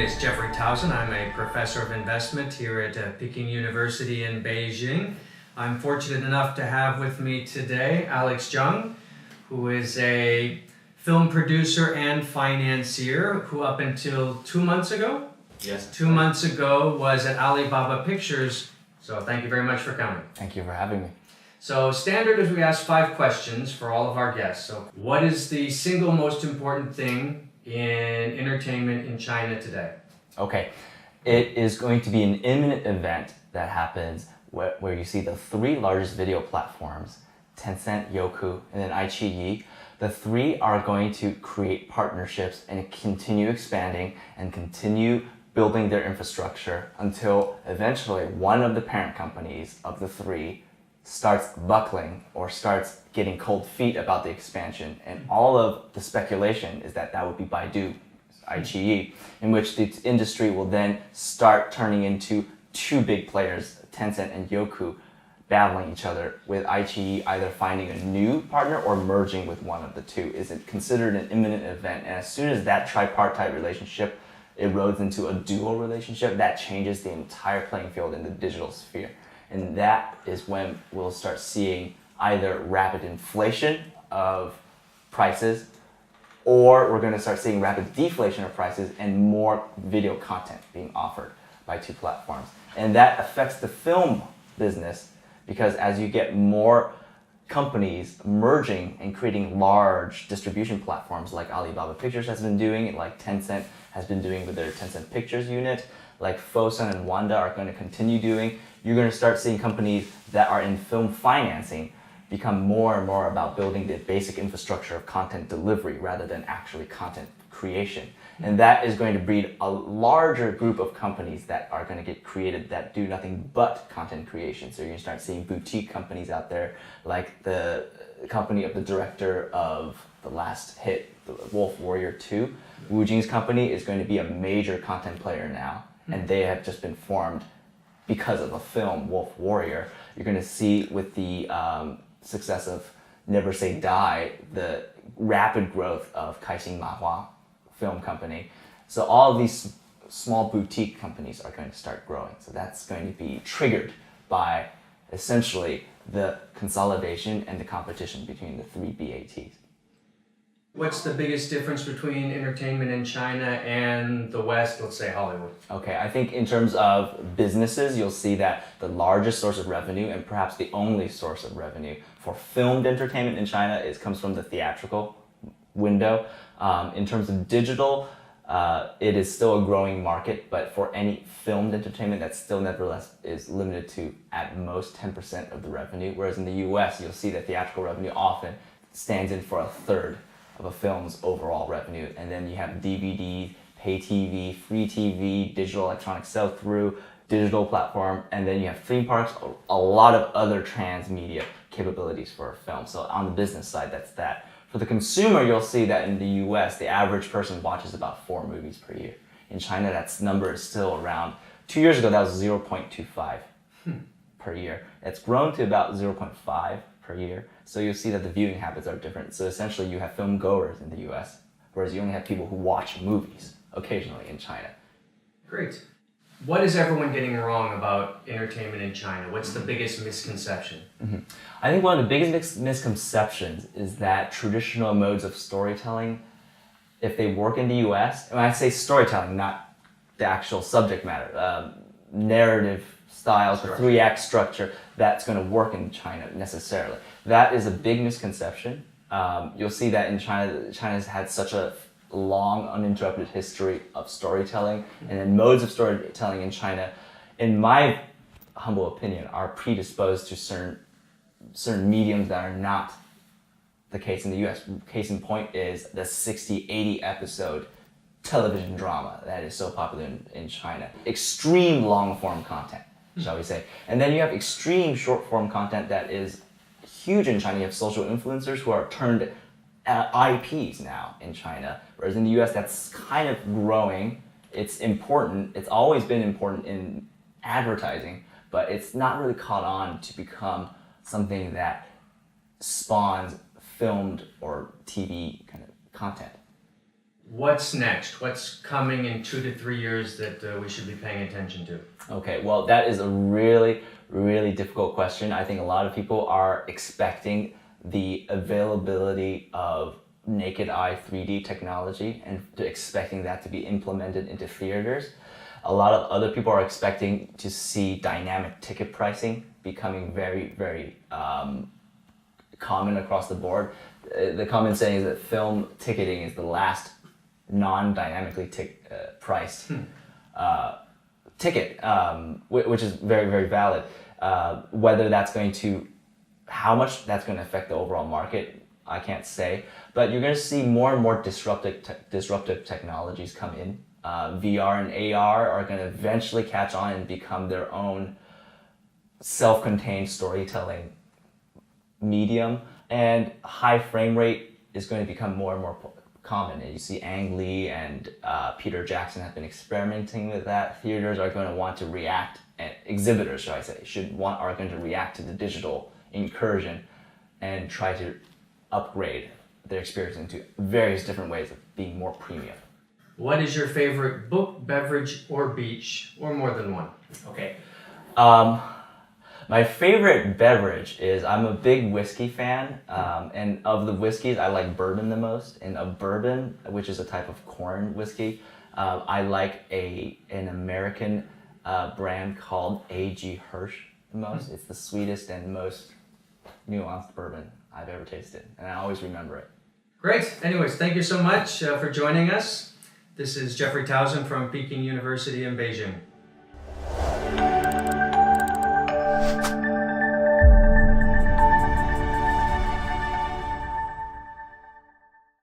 is Jeffrey Towson. I'm a professor of investment here at Peking University in Beijing. I'm fortunate enough to have with me today Alex Zhang, who is a film producer and financier who up until 2 months ago? Yes. 2 months ago was at Alibaba Pictures. So thank you very much for coming. Thank you for having me. So standard is we ask 5 questions for all of our guests. So what is the single most important thing in entertainment in China today? Okay, it is going to be an imminent event that happens where you see the 3 largest video platforms, Tencent, Youku, and then iQIYI. The 3 are going to create partnerships and continue expanding and continue building their infrastructure until eventually one of the parent companies of the 3 starts buckling or starts getting cold feet about the expansion. And all of the speculation is that that would be Baidu, iQIYI, in which the industry will then start turning into 2 big players, Tencent and Youku, battling each other, with iQIYI either finding a new partner or merging with one of the 2. Is it considered an imminent event? And as soon as that tripartite relationship erodes into a dual relationship, that changes the entire playing field in the digital sphere. And that is when we'll start seeing either rapid inflation of prices, or we're going to start seeing rapid deflation of prices and more video content being offered by 2 platforms. And that affects the film business because as you get more companies merging and creating large distribution platforms like Alibaba Pictures has been doing, like Tencent has been doing with their Tencent Pictures unit, like Towson and Wanda are going to continue doing, you're going to start seeing companies that are in film financing become more and more about building the basic infrastructure of content delivery rather than actually content creation. And that is going to breed a larger group of companies that are going to get created that do nothing but content creation. So you're going to start seeing boutique companies out there, like the company of the director of the last hit, Wolf Warrior 2. Wu Jing's company is going to be a major content player now, and they have just been formed because of a film, Wolf Warrior. You're going to see with the success of Never Say Die, the rapid growth of Kaixin Mahua film company. So all of these small boutique companies are going to start growing. So that's going to be triggered by essentially the consolidation and the competition between the 3 BATs. What's the biggest difference between entertainment in China and the West, let's say Hollywood? Okay, I think in terms of businesses, you'll see that the largest source of revenue and perhaps the only source of revenue for filmed entertainment in China comes from the theatrical window. In terms of digital, it is still a growing market, but for any filmed entertainment, that still nevertheless is limited to at most 10% of the revenue, whereas in the US, you'll see that theatrical revenue often stands in for a third of a film's overall revenue. And then you have DVD, pay TV, free TV, digital electronic sell-through, digital platform, and then you have theme parks, a lot of other transmedia capabilities for a film. So on the business side, that's that. For the consumer, you'll see that in the US, the average person watches about 4 movies per year. In China, that number is still around, 2 years ago, that was 0.25 per year. It's grown to about 0.5 per year. So you'll see that the viewing habits are different. So essentially you have film goers in the US, whereas you only have people who watch movies occasionally in China. Great. What is everyone getting wrong about entertainment in China? What's the biggest misconception? I think one of the biggest misconceptions is that traditional modes of storytelling, if they work in the US, and I say storytelling, not the actual subject matter, narrative styles, the 3-act structure, that's going to work in China necessarily. That is a big misconception. You'll see that in China, China's had such a long, uninterrupted history of storytelling, and then modes of storytelling in China, in my humble opinion, are predisposed to certain mediums that are not the case in the US. Case in point is the 60, 80 episode television drama that is so popular in China. Extreme long-form content, shall we say. And then you have extreme short-form content that is huge in China. You have social influencers who are turned IPs now in China, whereas in the US that's kind of growing. It's important. It's always been important in advertising, but it's not really caught on to become something that spawns filmed or TV kind of content. What's next? What's coming in 2 to 3 years that we should be paying attention to? Okay, well, that is a really, really difficult question. I think a lot of people are expecting the availability of naked eye 3D technology and expecting that to be implemented into theaters. A lot of other people are expecting to see dynamic ticket pricing becoming very, very common across the board. The common saying is that film ticketing is the last non-dynamically priced ticket, which is very, very valid. Whether that's going to, how much that's going to affect the overall market, I can't say. But you're going to see more and more disruptive technologies come in. VR and AR are going to eventually catch on and become their own self-contained storytelling medium. And high frame rate is going to become more and more common. And you see Ang Lee and Peter Jackson have been experimenting with that. Theaters are going to want to react, and exhibitors, should I say, are going to react to the digital incursion and try to upgrade their experience into various different ways of being more premium. What is your favorite book, beverage, or beach, or more than one? Okay. My favorite beverage is, I'm a big whiskey fan, and of the whiskeys, I like bourbon the most. And of bourbon, which is a type of corn whiskey, I like an American brand called A.G. Hirsch the most. It's the sweetest and most nuanced bourbon I've ever tasted, and I always remember it. Great. Anyways, thank you so much for joining us. This is Jeffrey Towson from Peking University in Beijing.